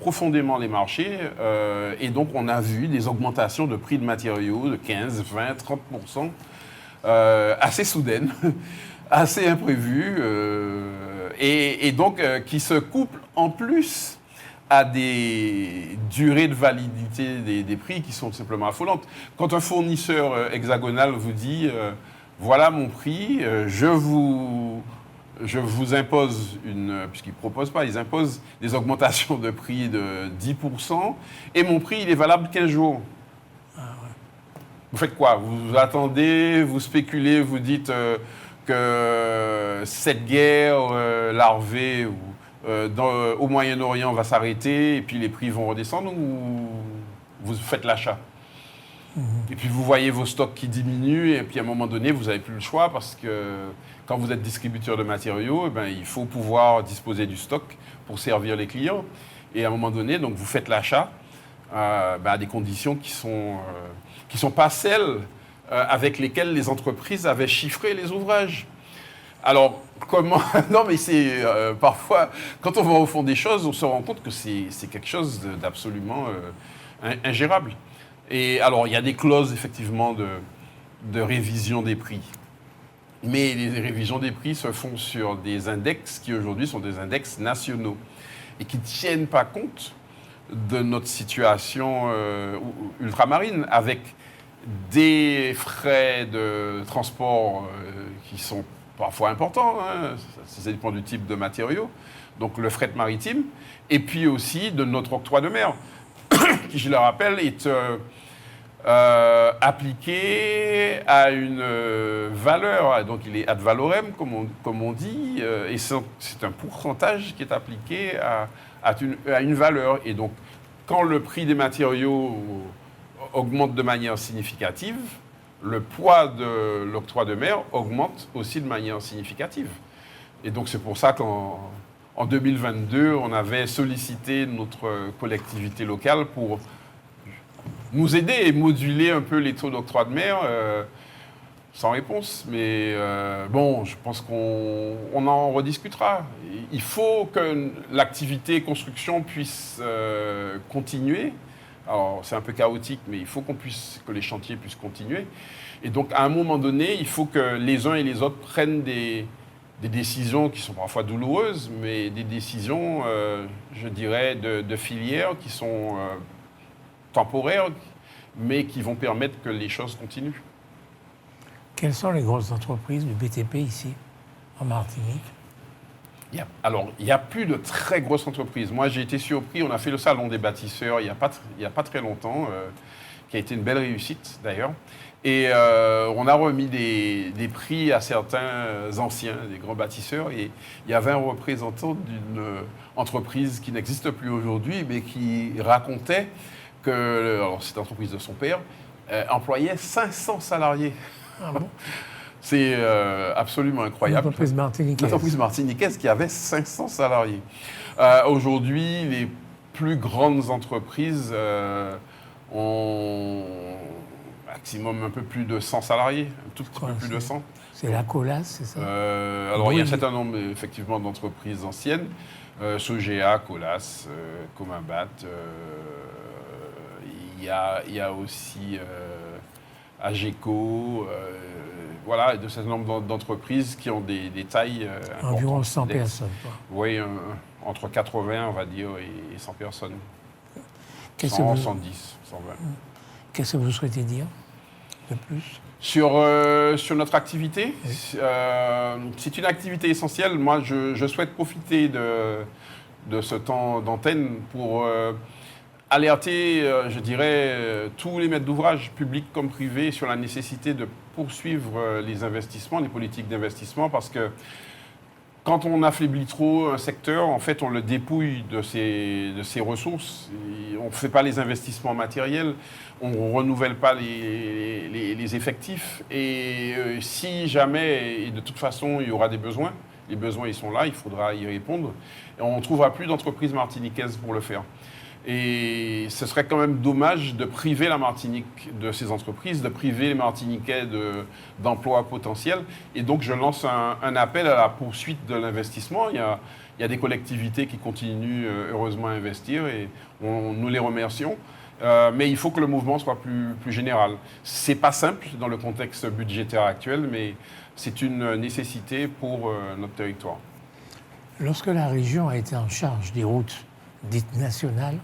profondément les marchés et donc on a vu des augmentations de prix de matériaux de 15, 20, 30% assez soudaines, assez imprévues et donc qui se couplent en plus à des durées de validité des prix qui sont simplement affolantes. Quand un fournisseur hexagonal vous dit voilà mon prix, je vous impose puisqu'ils ne proposent pas, ils imposent des augmentations de prix de 10% et mon prix il est valable 15 jours. Ah ouais. Vous faites quoi? Vous attendez, vous spéculez, vous dites que cette guerre larvée au Moyen-Orient va s'arrêter et puis les prix vont redescendre ou vous faites l'achat? Et puis vous voyez vos stocks qui diminuent et puis à un moment donné, vous n'avez plus le choix parce que quand vous êtes distributeur de matériaux, il faut pouvoir disposer du stock pour servir les clients. Et à un moment donné, donc, vous faites l'achat à des conditions qui sont pas celles avec lesquelles les entreprises avaient chiffré les ouvrages. Alors, comment... Non, mais c'est parfois, quand on va au fond des choses, on se rend compte que c'est quelque chose d'absolument ingérable. Et alors, il y a des clauses, effectivement, de révision des prix. Mais les révisions des prix se font sur des index qui, aujourd'hui, sont des index nationaux et qui ne tiennent pas compte de notre situation ultramarine, avec des frais de transport qui sont parfois importants, hein, ça dépend du type de matériaux, donc le fret maritime, et puis aussi de notre octroi de mer, qui, je le rappelle, est appliqué à une valeur, donc il est ad valorem, comme on dit, et c'est un pourcentage qui est appliqué à une valeur. Et donc, quand le prix des matériaux augmente de manière significative, le poids de l'octroi de mer augmente aussi de manière significative. Et donc, c'est pour ça qu'en 2022, on avait sollicité notre collectivité locale pour nous aider et moduler un peu les taux d'octroi de mer, sans réponse. Mais bon, je pense qu'on en rediscutera. Il faut que l'activité construction puisse continuer. Alors, c'est un peu chaotique, mais il faut que les chantiers puissent continuer. Et donc, à un moment donné, il faut que les uns et les autres prennent des décisions qui sont parfois douloureuses, mais des décisions, je dirais, de filière qui sont temporaires, mais qui vont permettre que les choses continuent. Quelles sont les grosses entreprises du BTP ici, en Martinique? Alors, il n'y a plus de très grosses entreprises. Moi, j'ai été surpris, on a fait le salon des bâtisseurs il n'y a pas très longtemps, qui a été une belle réussite d'ailleurs. Et on a remis des prix à certains anciens, des grands bâtisseurs. Et il y avait un représentant d'une entreprise qui n'existe plus aujourd'hui, mais qui racontait que, alors cette entreprise de son père, employait 500 salariés. Ah bon? C'est absolument incroyable. L'entreprise martiniquaise. L'entreprise martiniquaise qui avait 500 salariés. Aujourd'hui, les plus grandes entreprises ont maximum un peu plus de 100 salariés, un tout petit peu plus de 100. C'est la Colas, c'est ça? Alors, il y a un certain nombre, effectivement, d'entreprises anciennes. Sogea, Colas, Comabat. Il y a aussi Ageco. Voilà, de certain nombre d'entreprises qui ont des tailles importantes. Environ 100 personnes. Quoi. Oui, entre 80, on va dire, et 100 personnes. 100, 110, 120. Qu'est-ce que vous souhaitez dire de plus? Sur notre activité, oui. C'est une activité essentielle. Moi, je souhaite profiter de ce temps d'antenne pour alerter, je dirais, tous les maîtres d'ouvrage, publics comme privés, sur la nécessité de poursuivre les investissements, les politiques d'investissement, parce que quand on affaiblit trop un secteur, en fait, on le dépouille de ses ressources. Et on ne fait pas les investissements matériels, on ne renouvelle pas les effectifs. Et si jamais, et de toute façon, il y aura des besoins, les besoins, ils sont là, il faudra y répondre. Et on ne trouvera plus d'entreprises martiniquaises pour le faire. Et ce serait quand même dommage de priver la Martinique de ces entreprises, de priver les Martiniquais d'emplois potentiels. Et donc, je lance un appel à la poursuite de l'investissement. Il y a des collectivités qui continuent heureusement à investir et nous les remercions. Mais il faut que le mouvement soit plus général. Ce n'est pas simple dans le contexte budgétaire actuel, mais c'est une nécessité pour notre territoire. Lorsque la région a été en charge des routes dites nationales,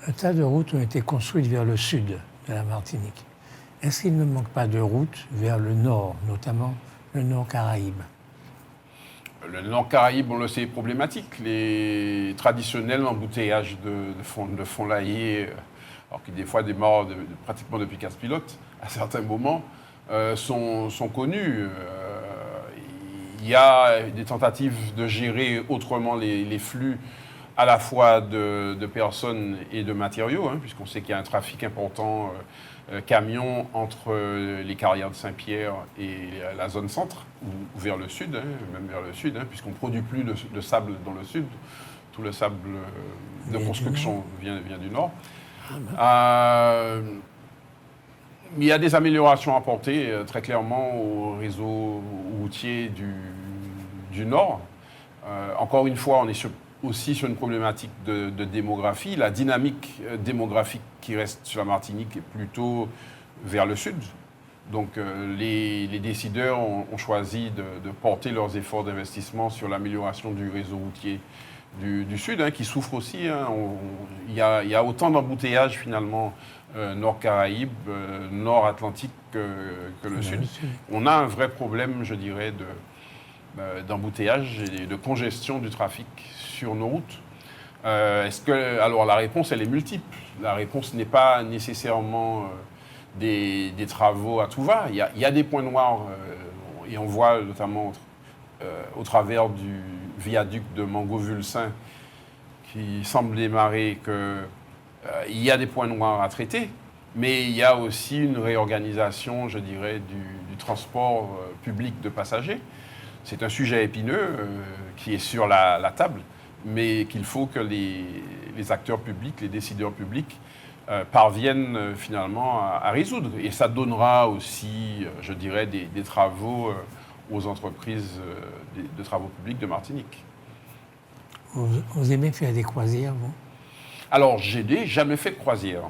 un tas de routes ont été construites vers le sud de la Martinique. Est-ce qu'il ne manque pas de routes vers le nord, notamment le nord Caraïbe? Le nord Caraïbe, on le sait, est problématique. Les traditionnels embouteillages de fond laillé, alors qui des fois démarrent pratiquement depuis Casse-Pilote, à certains moments, sont connus. Il y a des tentatives de gérer autrement les flux à la fois de personnes et de matériaux, puisqu'on sait qu'il y a un trafic important camion entre les carrières de Saint-Pierre et la zone centre, ou vers le sud, même vers le sud, puisqu'on ne produit plus de sable dans le sud. Tout le sable de construction vient du nord. Il y a des améliorations apportées très clairement au réseau routier du nord. Encore une fois, on est aussi sur une problématique de démographie. La dynamique démographique qui reste sur la Martinique est plutôt vers le sud. Donc les décideurs ont choisi de porter leurs efforts d'investissement sur l'amélioration du réseau routier du sud, qui souffre aussi. Il y a autant d'embouteillages finalement nord-Caraïbe, nord-Atlantique que le sud. On a un vrai problème, je dirais, d'embouteillage et de congestion du trafic sur nos routes. Alors la réponse, elle est multiple. La réponse n'est pas nécessairement des travaux à tout va. Il y a des points noirs, et on voit notamment au travers du viaduc de Mangovulsin qui semble démarrer qu'il y a des points noirs à traiter, mais il y a aussi une réorganisation, je dirais, du transport public de passagers. C'est un sujet épineux qui est sur la table, mais qu'il faut que les acteurs publics, les décideurs publics parviennent finalement à résoudre. Et ça donnera aussi, je dirais, des travaux aux entreprises de travaux publics de Martinique. Vous aimez faire des croisières, vous? Alors, je n'ai jamais fait de croisière.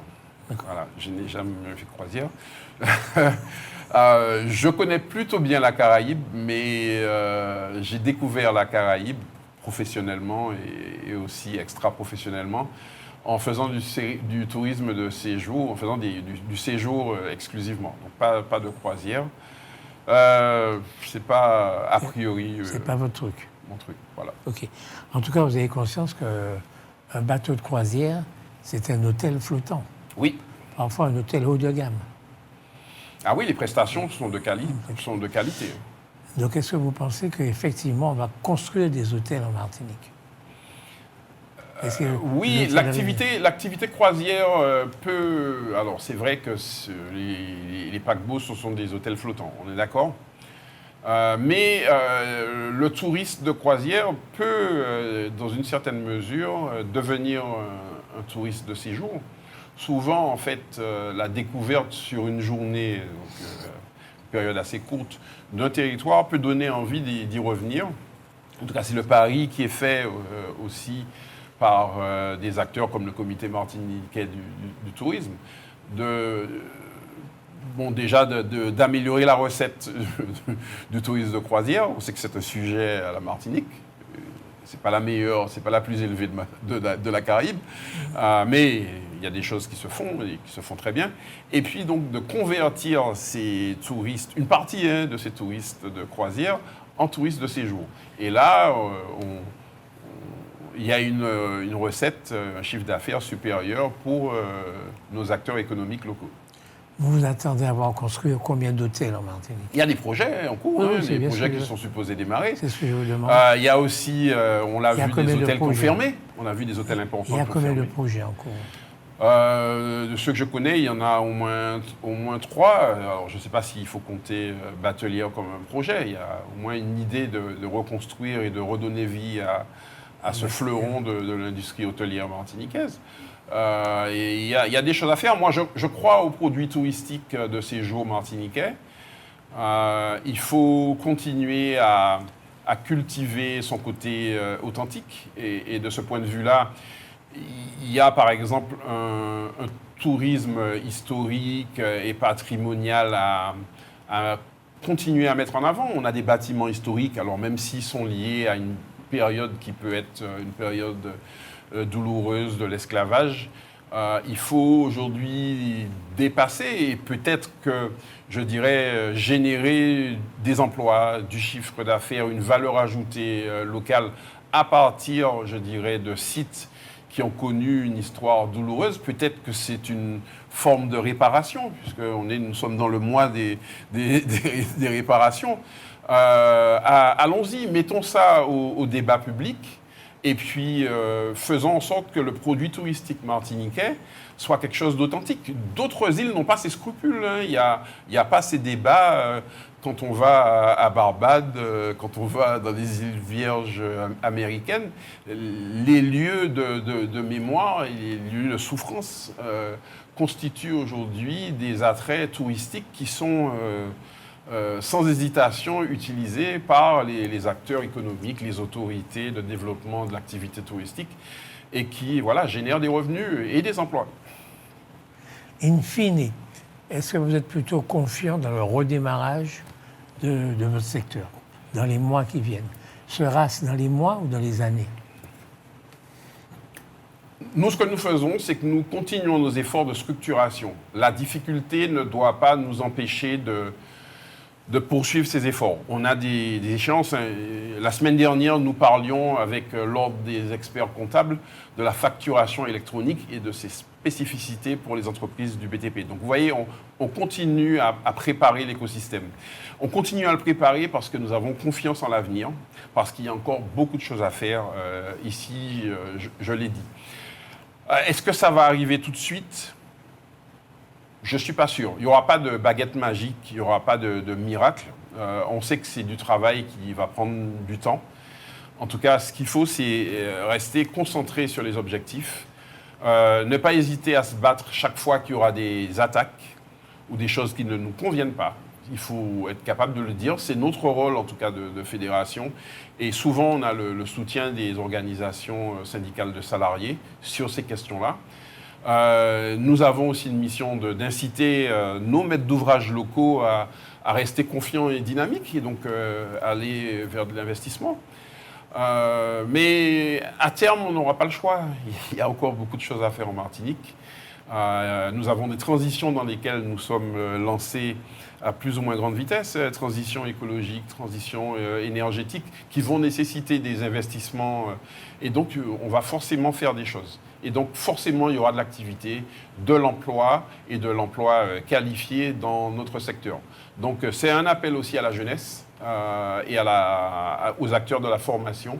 Voilà, je n'ai jamais fait de croisière. Je connais plutôt bien la Caraïbe, mais j'ai découvert la Caraïbe professionnellement et aussi extra-professionnellement en faisant du tourisme de séjour, en faisant du séjour exclusivement. Donc pas de croisière. C'est pas a priori... c'est pas votre truc. Mon truc, voilà. Ok. En tout cas, vous avez conscience qu'un bateau de croisière, c'est un hôtel flottant. Oui. Parfois un hôtel haut de gamme. Ah oui, les prestations sont de qualité. Donc, est-ce que vous pensez qu'effectivement, on va construire des hôtels en Martinique? Oui, l'activité croisière peut... Alors, c'est vrai que les paquebots, ce sont des hôtels flottants, on est d'accord. Mais le touriste de croisière peut, dans une certaine mesure, devenir un touriste de séjour. Souvent, en fait, la découverte sur une journée, donc, une période assez courte, d'un territoire peut donner envie d'y revenir. En tout cas, c'est le pari qui est fait aussi par des acteurs comme le Comité martiniquais du tourisme, déjà d'améliorer la recette du tourisme de croisière. On sait que c'est un sujet à la Martinique. C'est pas la meilleure, c'est pas la plus élevée de la Caraïbe, mais il y a des choses qui se font et qui se font très bien. Et puis donc de convertir ces touristes, une partie de ces touristes de croisière, en touristes de séjour. Et là, il y a une recette, un chiffre d'affaires supérieur pour nos acteurs économiques locaux. Vous vous attendez à avoir construit combien d'hôtels en Martinique? Il y a des projets en cours, des projets qui sont supposés démarrer. C'est ce que je vous demande. Il y a aussi, on l'a vu, des hôtels confirmés. On a vu des hôtels importants confirmés. Il y a combien de projets en cours? De ceux que je connais, il y en a au moins 3. Alors, je ne sais pas s'il faut compter Batelière comme un projet. Il y a au moins une idée de reconstruire et de redonner vie à ce fleuron de l'industrie hôtelière martiniquaise. Il y a des choses à faire. Moi, je crois aux produits touristiques de séjour martiniquais. Il faut continuer à cultiver son côté authentique. Et de ce point de vue-là, il y a par exemple un tourisme historique et patrimonial à continuer à mettre en avant. On a des bâtiments historiques, alors même s'ils sont liés à une période qui peut être une période douloureuse de l'esclavage, il faut aujourd'hui dépasser et peut-être que, je dirais, générer des emplois, du chiffre d'affaires, une valeur ajoutée locale à partir, je dirais, de sites qui ont connu une histoire douloureuse. Peut-être que c'est une forme de réparation, puisque nous sommes dans le mois des réparations. Allons-y, mettons ça au débat public. Et puis, faisons en sorte que le produit touristique martiniquais soit quelque chose d'authentique. D'autres îles n'ont pas ces scrupules. Il n'y a pas ces débats quand on va à Barbade, quand on va dans les îles Vierges américaines. Les lieux de mémoire et les lieux de souffrance constituent aujourd'hui des attraits touristiques qui sont... sans hésitation utilisés par les acteurs économiques, les autorités de développement de l'activité touristique et qui génèrent des revenus et des emplois. In fine, est-ce que vous êtes plutôt confiant dans le redémarrage de votre secteur dans les mois qui viennent? Sera-ce dans les mois ou dans les années? Nous, ce que nous faisons, c'est que nous continuons nos efforts de structuration. La difficulté ne doit pas nous empêcher de poursuivre ces efforts. On a des échéances. La semaine dernière, nous parlions avec l'Ordre des experts comptables de la facturation électronique et de ses spécificités pour les entreprises du BTP. Donc vous voyez, on continue à préparer l'écosystème. On continue à le préparer parce que nous avons confiance en l'avenir, parce qu'il y a encore beaucoup de choses à faire ici, je l'ai dit. Est-ce que ça va arriver tout de suite ? Je ne suis pas sûr. Il n'y aura pas de baguette magique, il n'y aura pas de miracle. On sait que c'est du travail qui va prendre du temps. En tout cas, ce qu'il faut, c'est rester concentré sur les objectifs. Ne pas hésiter à se battre chaque fois qu'il y aura des attaques ou des choses qui ne nous conviennent pas. Il faut être capable de le dire. C'est notre rôle, en tout cas, de fédération. Et souvent, on a le soutien des organisations syndicales de salariés sur ces questions-là. Nous avons aussi une mission d'inciter nos maîtres d'ouvrage locaux à rester confiants et dynamiques et donc aller vers de l'investissement. Mais à terme, on n'aura pas le choix. Il y a encore beaucoup de choses à faire en Martinique. Nous avons des transitions dans lesquelles nous sommes lancés à plus ou moins grande vitesse, transition écologique, transition énergétique, qui vont nécessiter des investissements. Et donc, on va forcément faire des choses. Et donc, forcément, il y aura de l'activité, de l'emploi et de l'emploi qualifié dans notre secteur. Donc, c'est un appel aussi à la jeunesse et aux acteurs de la formation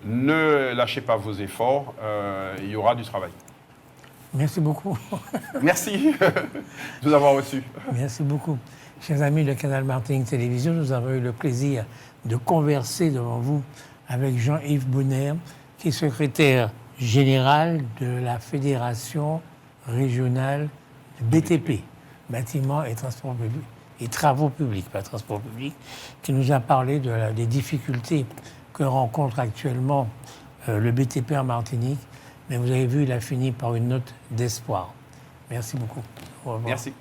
Ne lâchez pas vos efforts, il y aura du travail. Merci beaucoup. Merci de nous avoir reçus. Merci beaucoup. Chers amis de Canal Martinique Télévision, nous avons eu le plaisir de converser devant vous avec Jean-Yves Bonner, qui est secrétaire général de la Fédération régionale du BTP, Bâtiments et Transports publics, et Travaux publics, pas Transports publics, qui nous a parlé des difficultés que rencontre actuellement le BTP en Martinique. Mais vous avez vu, il a fini par une note d'espoir. Merci beaucoup. Au revoir. Merci.